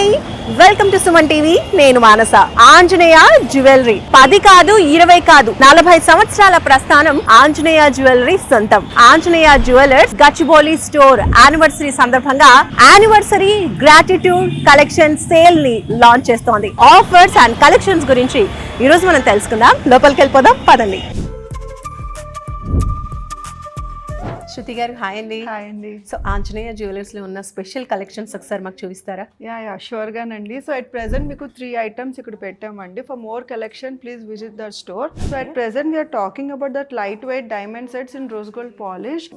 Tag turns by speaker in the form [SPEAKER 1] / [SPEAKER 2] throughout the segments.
[SPEAKER 1] Hi, welcome to Suman TV. నేను మానస. Anjaneya jewellery 10 కాదు 20 కాదు 40 సంవత్సరాల ప్రస్థానం ఆంజనేయ జ్యువెలరీ సొంతం. Anjaneya jewellers Gachibowli store anniversary సందర్భంగా యానివర్సరీ గ్రాటిట్యూడ్ కలెక్షన్ సేల్ ని లాంచ్ చేస్తోంది. ఆఫర్స్ అండ్ కలెక్షన్స్ గురించి ఈ రోజు మనం తెలుసుకుందాం. లోపలికి వెళ్ళిపోదాం, పదండి. శృతి గారు హాయ్ అండి.
[SPEAKER 2] హాయ్ అండి.
[SPEAKER 1] సో ఆంజనేయ జ్యువెలర్స్ లో ఉన్న స్పెషల్ కలెక్షన్స్ ఒకసారి మాకు చూపిస్తారా?
[SPEAKER 2] యా షూర్ గానండి. సో అట్ ప్రెసెంట్ మీకు 3 ఐటమ్స్ ఇక్కడ పెట్టామండి. For more collection please visit that store. So at present we are talking about that light weight diamond sets in rose gold polish.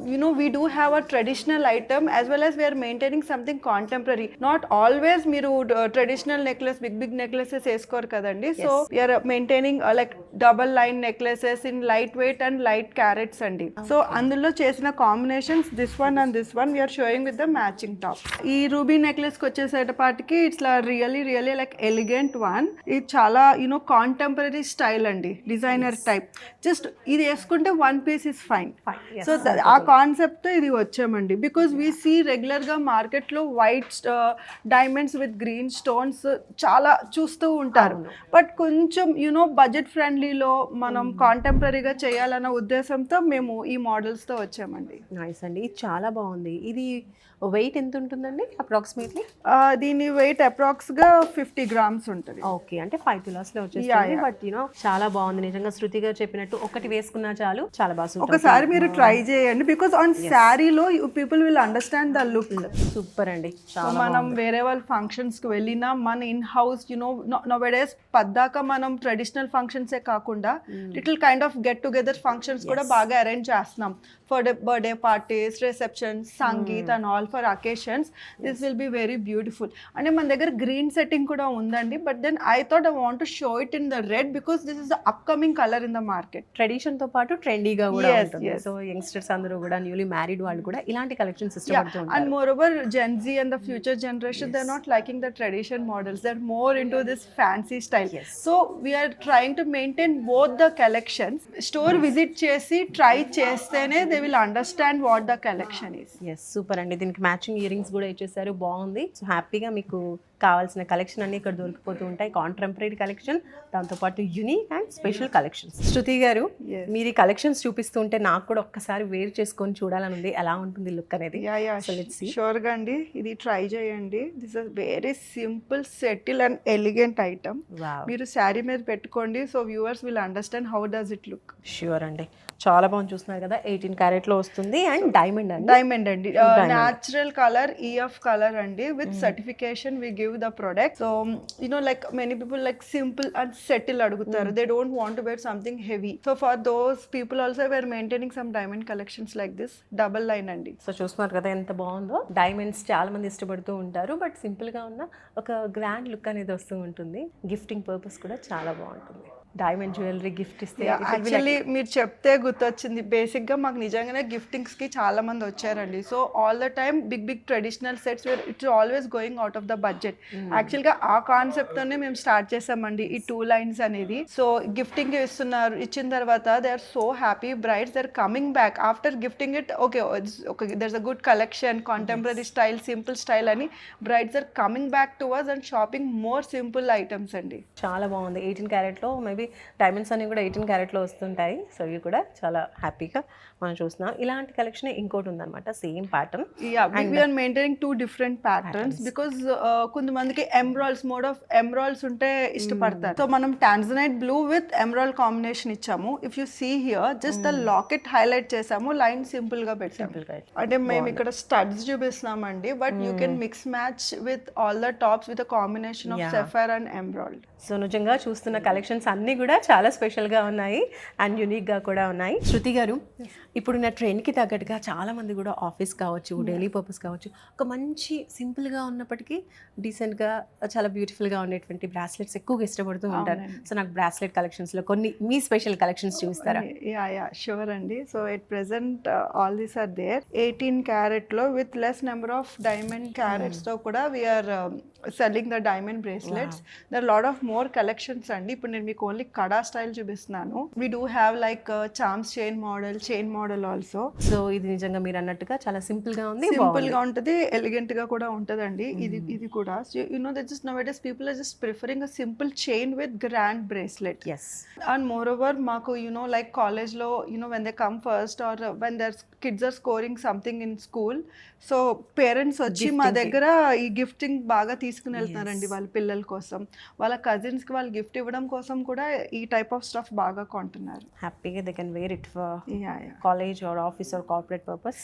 [SPEAKER 2] We do have a traditional item as well as we are maintaining something contemporary. Not always మీరు traditional necklace big necklaces వేసుకోరు కదండి. So we are maintaining like double line necklaces in light weight and light carats అండి. So అందులో చేసిన combinations this one and this one we are showing with the matching top. ఈ ruby necklace కి వచ్చేసేటపాటికి it's really like elegant one. ఇది చాలా contemporary style అండి, designer type. Just ఇది వేసుకుంటే one piece is fine. So ఆ కాన్సెప్ట్ తో ఇది వచ్చామండి. బికాస్ వీ సీ రెగ్యులర్ గా మార్కెట్ లో white diamonds with green stones చాలా చూస్తూ ఉంటారు. బట్ కొంచెం బడ్జెట్ ఫ్రెండ్లీలో మనం కాంటెంపరీగా చేయాలన్న ఉద్దేశంతో మేము ఈ మోడల్స్ తో వచ్చామండి.
[SPEAKER 1] నైస్ అండి, ఇది చాలా బాగుంది. ఇది వెయిట్ ఎంత ఉంటుందండి అప్రాక్సిమేట్లీ?
[SPEAKER 2] దీని వెయిట్ అప్రాక్స్ గా 50 grams ఉంటుంది.
[SPEAKER 1] ఓకే, అంటే 5 kilos లో వచ్చేస్తుంది. బట్ చాలా బాగుంది నిజంగా. శృతి గారు చెప్పినట్టు ఒకటి వేసుకున్నా చాలు, చాలా బాగా.
[SPEAKER 2] ఒకసారి మీరు ట్రై చేయండి. బికాస్ ఆన్ శారీలో people will understand the look.
[SPEAKER 1] Super అండి.
[SPEAKER 2] మనం వేరే వాళ్ళ ఫంక్షన్స్ కి వెళ్ళినా మన ఇన్ హౌస్ నౌడేస్ పద్దాక మనం ట్రెడిషనల్ ఫంక్షన్సే కాకుండా little kind of get together functions కూడా బాగా అరేంజ్ చేస్తున్నాం. For birthday parties, receptions, sangeet and all for occasions. This will be very beautiful. అంటే మన దగ్గర గ్రీన్ సెట్టింగ్ కూడా ఉందండి. But then I thought I want to show it in the red because this is the upcoming colour in the market.
[SPEAKER 1] Tradition తో పాటు ట్రెండీగా కూడా ఉంటుంది. సో యంగ్స్టర్స్ అందరూ కూడా, న్యూలీ మ్యారీడ్ వాళ్ళు కూడా ఇలాంటి కలెక్షన్స్ ఇష్టపడుతుంటారు.
[SPEAKER 2] And moreover gen Z and the future generation they are not liking the tradition models. They are more into this fancy style. So we are trying to maintain both the collections. Store visit చేసి try చేస్తేనే they will understand what the collection is.
[SPEAKER 1] Yes, super అండి. దీనికి matching ear rings కూడా ఇచ్చేసారు, బాగుంది. So హ్యాపీగా మీకు కావాల్సిన కలెక్షన్ అన్ని ఇక్కడ దొరికిపోతూ ఉంటాయి. కాంటెంపరీ కలెక్షన్, దాంతోపాటు యూనిక్ అండ్ స్పెషల్ కలెక్షన్స్. శృతి గారు, మీరు ఈ కలెక్షన్స్ చూపిస్తుంటే నాకు కూడా ఒక్కసారి వేర్ చేసుకొని చూడాలని ఉంది, ఎలా ఉంటుంది లుక్ అనేది.
[SPEAKER 2] షూర్ గా అండి, ఇది ట్రై చేయండి. This is very simple, settle and elegant item. మీరు శారీ మీద పెట్టుకోండి. So viewers will understand how does it look.
[SPEAKER 1] Sure అండి, చాలా బాగుంది. చూస్తున్నారు కదా, 18 carat లో వస్తుంది. అండ్ డైమండ్
[SPEAKER 2] అండి న్యాచురల్ కలర్, ఈఎఫ్ కలర్ అండి. With certification we give the product. So like many people like simple and settle adugutaru. They don't want to wear something heavy. So for those people also we are maintaining some diamond collections like this, double line andi.
[SPEAKER 1] So చూస్తున్నారు కదా ఎంత బాగుందో. Diamonds చాలా మంది ఇష్టపడుతూ ఉంటారు, but simple గా ఉన్న ఒక గ్రాండ్ లుక్ అనేది వస్తూ ఉంటుంది. గిఫ్టింగ్ పర్పస్ కూడా చాలా బాగుంటుంది. డైమండ్ జ్యువెలరీ గిఫ్ట్ ఇస్తే
[SPEAKER 2] యాక్చువల్లీ మీరు చెప్తే గుర్తొచ్చింది. బేసిక్ గా మాకు నిజంగానే గిఫ్టింగ్స్ కి చాలా మంది వచ్చారండి. So all the time big traditional sets it's always going out of the budget. Actual గా ఆ కాన్సెప్ట్ తోనే మేము స్టార్ట్ చేసామండి ఈ 2 lines అనేది. సో గిఫ్టింగ్ ఇస్తున్నారు, ఇచ్చిన తర్వాత they are so happy. Brides they are coming back after gifting it. Okay there is a good collection, contemporary style, simple style అని brides are coming back to us and shopping more simple items అండి.
[SPEAKER 1] చాలా బాగుంది. 18 carat లో maybe diamonds అన్ని కూడా 18 carat లో వస్తుంటాయి. So ఇవి కూడా చాలా హ్యాపీగా మనం చూస్తున్నాం. ఇలాంటి కలెక్షన్ ఇంకోటి ఉందన్నమాట, same pattern.
[SPEAKER 2] We are maintaining 2 different patterns because కొంతమందికి ఎమరాల్డ్స్, మోడ్ ఆఫ్ ఎమరాల్డ్స్ ఉంటే ఇష్టపడతారు. సో మనం tanzanite blue with emerald combination ఇచ్చాము. If you see here just the locket highlight చేసాము, లైన్ సింపుల్ గా పెట్టాము. అంటే మేము ఇక్కడ స్టడ్స్ చూపిస్తున్నామండి, but you can mix match with all the tops with combination of sapphire and emerald.
[SPEAKER 1] So నిజంగా చూస్తున్న కలెక్షన్స్ అన్నీ కూడా చాలా స్పెషల్గా ఉన్నాయి అండ్ యూనిక్గా కూడా ఉన్నాయి. శృతి గారు, ఇప్పుడున్న ట్రెండ్కి తగ్గట్టుగా చాలామంది కూడా ఆఫీస్ కావచ్చు, డైలీ పర్పస్ కావచ్చు, ఒక మంచి సింపుల్గా ఉన్నప్పటికీ డీసెంట్గా చాలా బ్యూటిఫుల్గా ఉండేటువంటి బ్రాస్లెట్స్ ఎక్కువగా ఇష్టపడుతూ ఉంటారు. సో నాకు బ్రాస్లెట్ కలెక్షన్స్లో కొన్ని మీ స్పెషల్ కలెక్షన్స్ చూపిస్తారా?
[SPEAKER 2] షూర్ అండి. So at present all these are there. 18 carat లో with less number of diamond carats తో కూడా we are selling the diamond bracelets. There lot of more collections అండి. ఇప్పుడు నేను మీకు ఓన్లీ కడా స్టైల్ చూపిస్తున్నాను. We do have like charms chain model model also.
[SPEAKER 1] So ఇది నిజంగా మీరు అన్నట్టుగా చాలా సింపుల్ గా ఉంది,
[SPEAKER 2] సింపుల్ గా ఉంటది, ఎలిగెంట్ గా కూడా ఉంటదండి. ఇది కూడా that just now people are just preferring a simple chain with grand bracelet.
[SPEAKER 1] Yes.
[SPEAKER 2] And moreover మాకు లైక్ కాలేజ్ లో when they come first or when their kids are scoring something in school, so parents వచ్చి మా దగ్గర ఈ gifting బాగా తీసుకుని వెళ్తున్నారండి వాళ్ళ పిల్లల కోసం, వాళ్ళ కజిన్స్ కి వాళ్ళు గిఫ్ట్ ఇవ్వడం కోసం కూడా ఈ టైప్ ఆఫ్ స్టఫ్ బాగా కొంటున్నారు.
[SPEAKER 1] హ్యాపీగా they can wear it for
[SPEAKER 2] Yeah.
[SPEAKER 1] College or office or corporate purpose.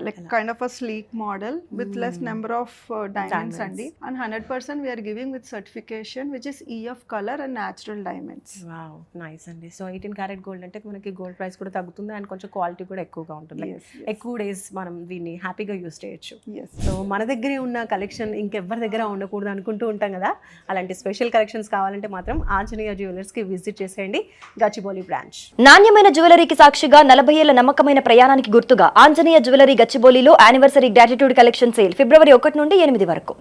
[SPEAKER 2] Like kind of a sleek model with less number of diamonds అండి. And 100% we are giving with certification which is E of color and natural diamonds.
[SPEAKER 1] Wow, nice అండి. So 18 carat gold అంటే మనకి gold price కూడా తగ్గుతుంది and కొంచెం quality కూడా ఎక్కువగా ఉంటుంది.
[SPEAKER 2] Yes, yes.
[SPEAKER 1] ఎక్కువ డేస్ మనం దీన్ని హ్యాపీగా యూస్ చేయొచ్చు.
[SPEAKER 2] Yes.
[SPEAKER 1] సో మన దగ్గరే ఉన్న కలెక్షన్ ఇంకెవ్వరి దగ్గర ఉండకూడదు అనుకుంటూ ఉంటాం కదా, అలాంటి స్పెషల్ కలెక్షన్స్ కావాలంటే మాత్రం ఆంజనేయ జ్యువెలర్స్కి విజిట్ చేసేయండి, గచ్చిబౌలి బ్రాంచ్.
[SPEAKER 3] నాణ్యమైన జ్యువెలరీకి సాక్షిగా 40 ఏళ్ల నమ్మకమైన ప్రయాణానికి గుర్తుగా ఆంజనేయ జ్యువెలరీ గచ్చిబౌలిలో anniversary gratitude collection sale February 1 నుండి 8 వరకు.